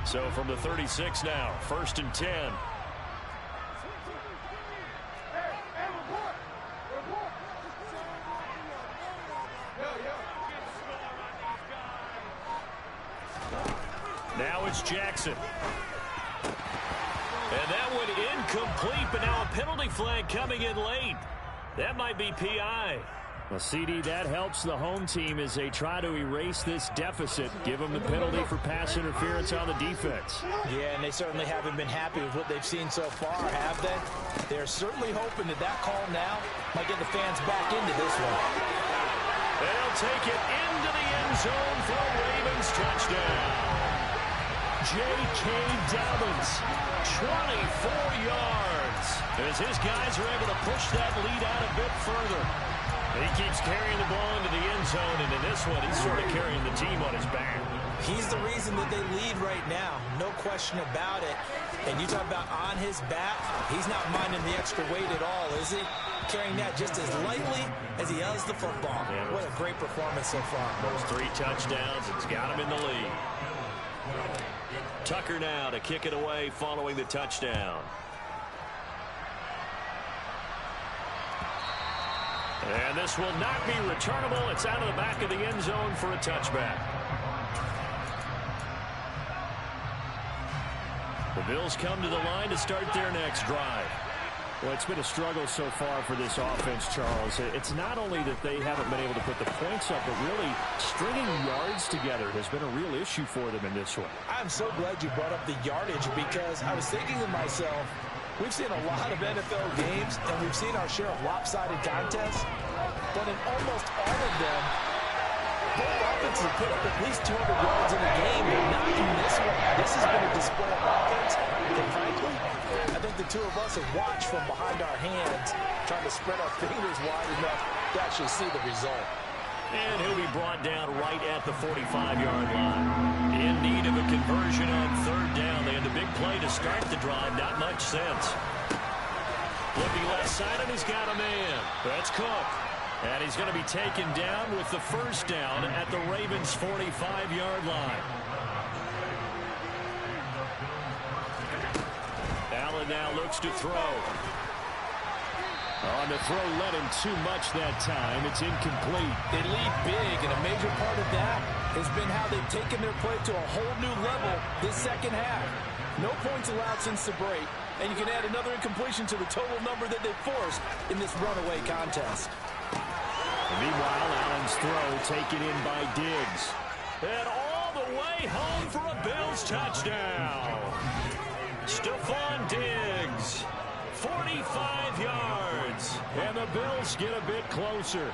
So from the 36 now, 1st and 10. Now it's Jackson. And that one incomplete, but now a penalty flag coming in late. That might be PI. Well, CD, that helps the home team as they try to erase this deficit. Give them the penalty for pass interference on the defense. Yeah, and they certainly haven't been happy with what they've seen so far, have they? They're certainly hoping that that call now might get the fans back into this one. They'll take it into the end zone for a Ravens touchdown. J.K. Dobbins, 24 yards. As his guys are able to push that lead out a bit further. He keeps carrying the ball into the end zone, and in this one, he's sort of carrying the team on his back. He's the reason that they lead right now. No question about it. And you talk about on his back, he's not minding the extra weight at all, is he? Carrying that just as lightly as he does the football. Yeah, what a great performance so far. Those 3 touchdowns, it's got him in the lead. Tucker now to kick it away following the touchdown. And this will not be returnable. It's out of the back of the end zone for a touchback. The Bills come to the line to start their next drive. Well, it's been a struggle so far for this offense, Charles. It's not only that they haven't been able to put the points up, but really stringing yards together has been a real issue for them in this one. I'm so glad you brought up the yardage because I was thinking to myself, we've seen a lot of NFL games, and we've seen our share of lopsided contests, but in almost all of them, both offenses have put up at least 200 yards in a game, but not in this one. This has been a display of offense, and frankly, I think the two of us have watched from behind our hands, trying to spread our fingers wide enough to actually see the result. And he'll be brought down right at the 45-yard line. In need of a conversion on 3rd down. They had the big play to start the drive. Not much sense. Looking left side, and he's got a man. That's Cook. And he's going to be taken down with the 1st down at the Ravens' 45-yard line. Allen now looks to throw. On the throw, led him too much that time. It's incomplete. They lead big, and a major part of that has been how they've taken their play to a whole new level this second half. No points allowed since the break, and you can add another incompletion to the total number that they forced in this runaway contest. Meanwhile, Allen's throw taken in by Diggs. And all the way home for a Bills touchdown. Stephon Diggs, 45 yards. And the Bills get a bit closer.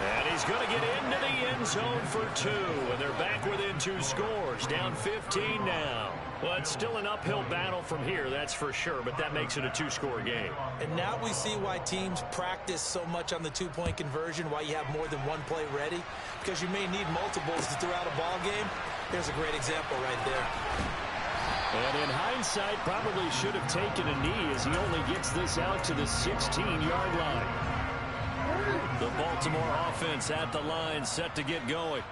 And he's going to get into the end zone for 2. And they're back within 2 scores. Down 15 now. Well, it's still an uphill battle from here, that's for sure. But that makes it a 2-score game. And now we see why teams practice so much on the 2-point conversion, why you have more than one play ready. Because you may need multiples throughout a ball game. Here's a great example right there. And in hindsight, probably should have taken a knee as he only gets this out to the 16-yard line. The Baltimore offense at the line, set to get going.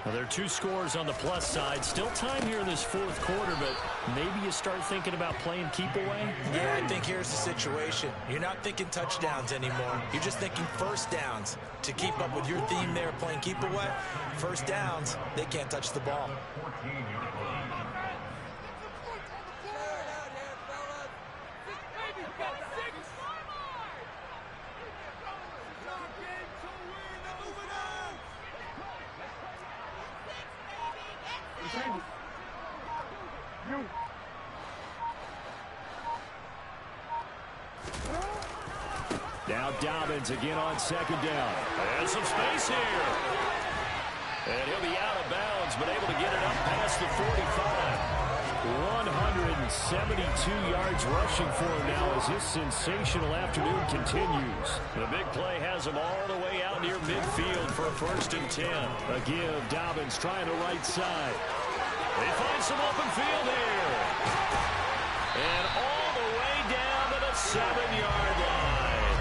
Well, there are 2 scores on the plus side. Still time here in this 4th quarter, but maybe you start thinking about playing keep away? Yeah, I think here's the situation. You're not thinking touchdowns anymore. You're just thinking 1st downs. To keep up with your theme there, playing keep away, 1st downs, they can't touch the ball. Now Dobbins again on 2nd down. And some space here. And he'll be out of bounds, but able to get it up past the 45. 172 yards rushing for him now as his sensational afternoon continues. The big play has him all the way out near midfield for a 1st and 10. A give, Dobbins trying the right side. They find some open field here. And all the way down to the 7-yard line.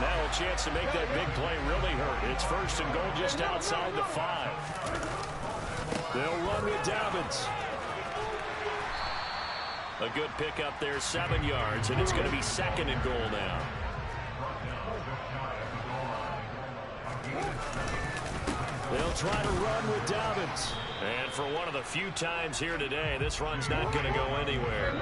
Now a chance to make that big play really hurt. It's first and goal just outside the 5. They'll run with Dobbins. A good pickup there, 7 yards, and it's going to be second and goal now. They'll try to run with Dobbins. And for one of the few times here today, this run's not going to go anywhere.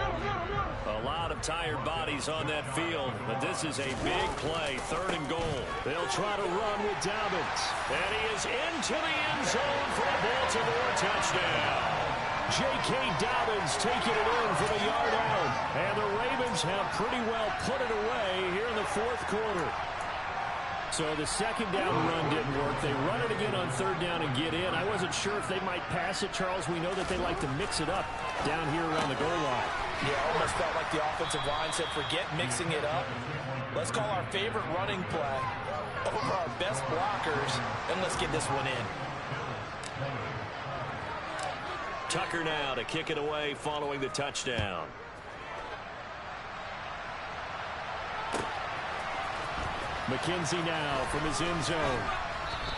A lot of tired bodies on that field, but this is a big play, third and goal. They'll try to run with Dobbins. And he is into the end zone for a Baltimore touchdown. J.K. Dobbins taking it in for the yard out. And the Ravens have pretty well put it away here in the fourth quarter. So the second down run didn't work. They run it again on third down and get in. I wasn't sure if they might pass it, Charles. We know that they like to mix it up down here around the goal line. Yeah, almost felt like the offensive line said, forget mixing it up. Let's call our favorite running play over our best blockers, and let's get this one in. Tucker now to kick it away following the touchdown. McKenzie now from his end zone.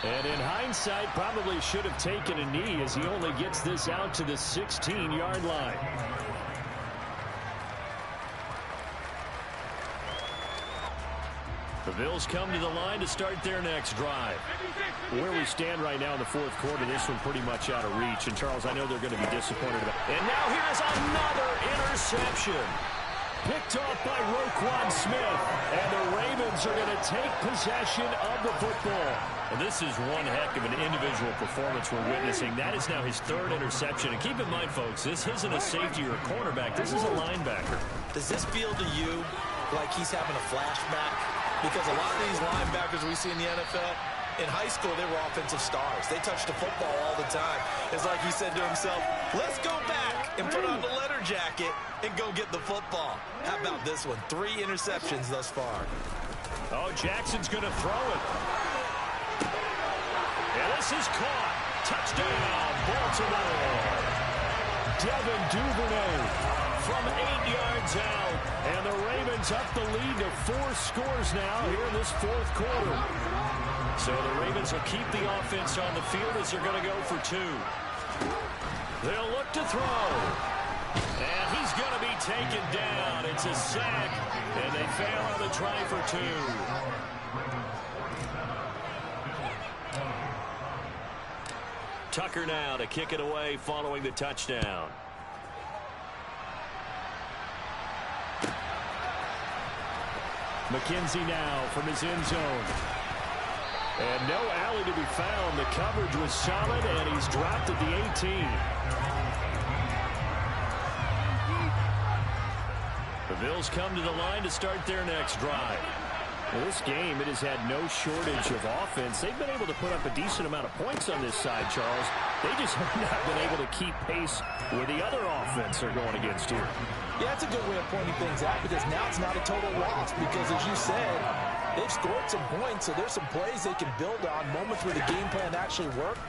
And in hindsight, probably should have taken a knee as he only gets this out to the 16-yard line. The Bills come to the line to start their next drive. Where we stand right now in the fourth quarter, this one pretty much out of reach. And, Charles, I know they're going to be disappointed about it. And now here's another interception. Picked off by Roquan Smith. And the Ravens are going to take possession of the football. And this is one heck of an individual performance we're witnessing. That is now his third interception. And keep in mind, folks, this isn't a safety or a cornerback. This is a linebacker. Does this feel to you like he's having a flashback? Because a lot of these linebackers we see in the NFL, in high school, they were offensive stars. They touched the football all the time. It's like he said to himself, let's go back and put on the letter jacket and go get the football. How about this one? 3 interceptions thus far. Oh, Jackson's going to throw it. And this is caught. Touchdown, Baltimore. Devin Duvernay from 8 yards out. And the Ravens up the lead to 4 scores now here in this fourth quarter. So the Ravens will keep the offense on the field as they're going to go for 2. They'll look to throw. And he's going to be taken down. It's a sack. And they fail on the try for 2. Tucker now to kick it away following the touchdown. McKenzie now from his end zone. And no alley to be found. The coverage was solid, and he's dropped at the 18. The Bills come to the line to start their next drive. Well, this game, it has had no shortage of offense. They've been able to put up a decent amount of points on this side, Charles. They just have not been able to keep pace with the other offense they're going against here. Yeah, that's a good way of pointing things out because now it's not a total loss because, as you said, they've scored some points, so there's some plays they can build on, moments where the game plan actually worked.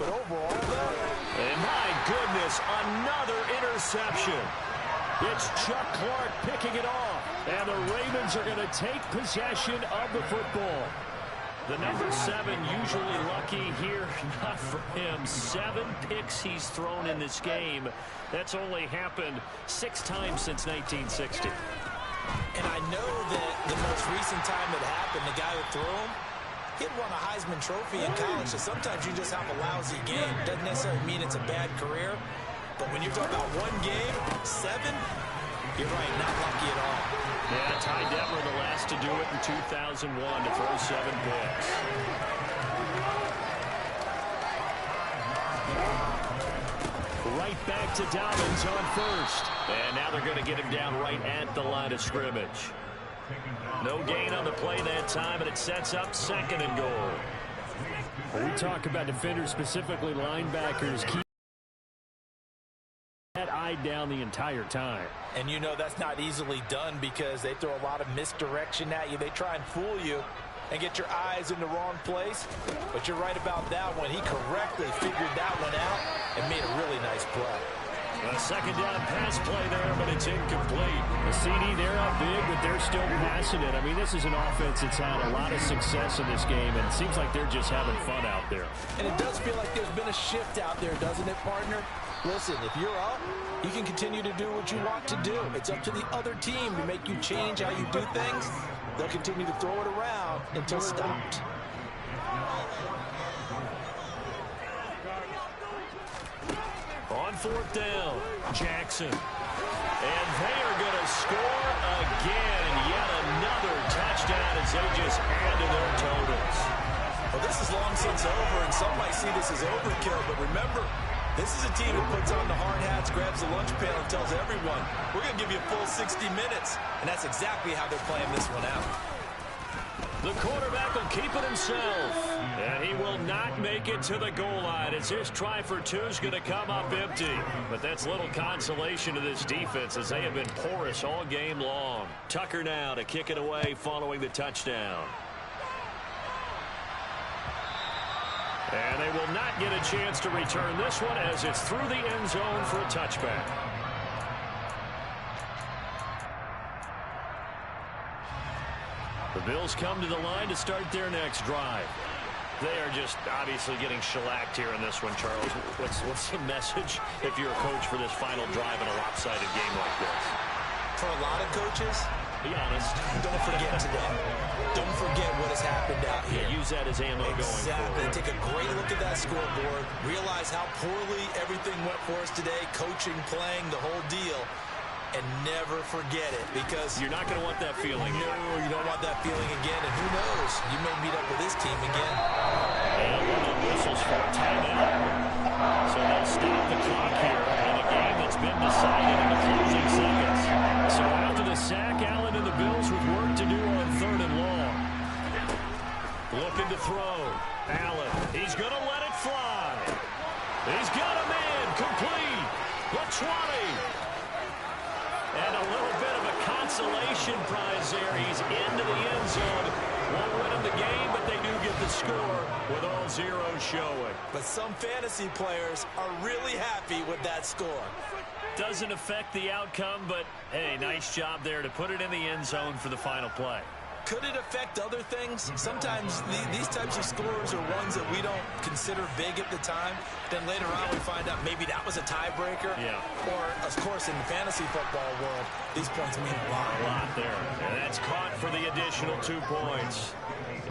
But overall, though, and my goodness, another interception. It's Chuck Clark picking it off. And the Ravens are going to take possession of the football. The number 7 usually lucky here. Not for him. 7 picks he's thrown in this game. That's only happened 6 times since 1960. And I know that the most recent time it happened, the guy who threw him, he'd won a Heisman Trophy in college. So sometimes you just have a lousy game. Doesn't necessarily mean it's a bad career. But when you're talking about one game, 7, you're right, not lucky at all. Yeah, Ty Detmer, the last to do it in 2001 to throw 7 picks. Right back to Dobbins on first. And now they're going to get him down right at the line of scrimmage. No gain on the play that time, and it sets up second and goal. When we talk about defenders, specifically linebackers, keep that eye down the entire time. And you know that's not easily done because they throw a lot of misdirection at you. They try and fool you and get your eyes in the wrong place. But you're right about that one. He correctly figured that one out and made a really nice play. A second down pass play there, but it's incomplete. The CD, they're up big, but they're still passing it. I mean, this is an offense that's had a lot of success in this game, and it seems like they're just having fun out there. And it does feel like there's been a shift out there, doesn't it, partner? Listen, if you're up, you can continue to do what you want to do. It's up to the other team to make you change how you do things. They'll continue to throw it around until stopped. On fourth down, Jackson. And they are going to score again. Yet another touchdown as they just add to their totals. Well, this is long since over, and some might see this as overkill. But remember, this is a team that puts on the hard hats, grabs the lunch pail, and tells everyone, we're going to give you a full 60 minutes. And that's exactly how they're playing this one out. The quarterback will keep it himself. And he will not make it to the goal line as his try for two is going to come up empty. But that's little consolation to this defense as they have been porous all game long. Tucker now to kick it away following the touchdown. And they will not get a chance to return this one as it's through the end zone for a touchback. The Bills come to the line to start their next drive. They are just obviously getting shellacked here in this one, Charles. What's the message if you're a coach for this final drive in a lopsided game like this? For a lot of coaches, be honest. Don't forget today. Don't forget what has happened out here. Yeah, use that as ammo going forward. Take a great look at that scoreboard. Realize how poorly everything went for us today. Coaching, playing, the whole deal. And never forget it, because you're not going to want that feeling. No, you don't want that feeling again. And who knows? You may meet up with this team again. And one of the whistles for a timeout. So they'll stop the clock here in a game that's been decided in the closing seconds. So after the sack, Allen and the Bills with work to do on third and long. Looking to throw. Allen, he's going to let it fly. He's got a man complete. The 20. And a little bit of a consolation prize there. He's into the end zone. Won't win him the game, but they do get the score with all zeros showing. But some fantasy players are really happy with that score. Doesn't affect the outcome, but, hey, nice job there to put it in the end zone for the final play. Could it affect other things? Sometimes these types of scores are ones that we don't consider big at the time. Then later on we find out maybe that was a tiebreaker. Yeah. Or, of course, in the fantasy football world, these points mean a lot. A lot there. And that's caught for the additional 2 points.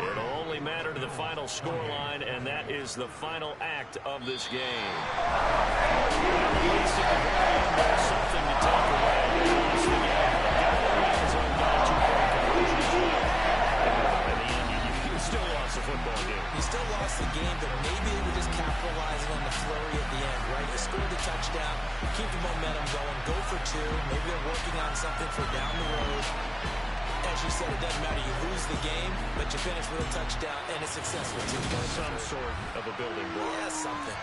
It'll only matter to the final scoreline, and that is the final act of this game. Something to take away. Still lost the football game. You still lost the game, but maybe they were just capitalizing on the flurry at the end, right? You scored the touchdown, keep the momentum going, go for two. Maybe they're working on something for down the road. As you said, it doesn't matter. You lose the game, but you finish with a touchdown and a successful 2 points. Some sort of a building block. Yeah, something.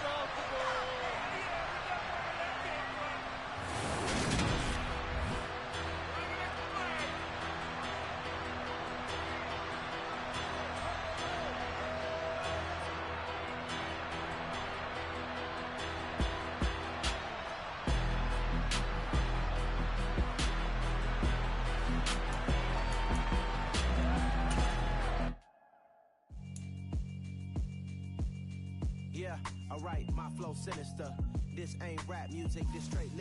Yeah, alright, my flow sinister. This ain't rap music, this straight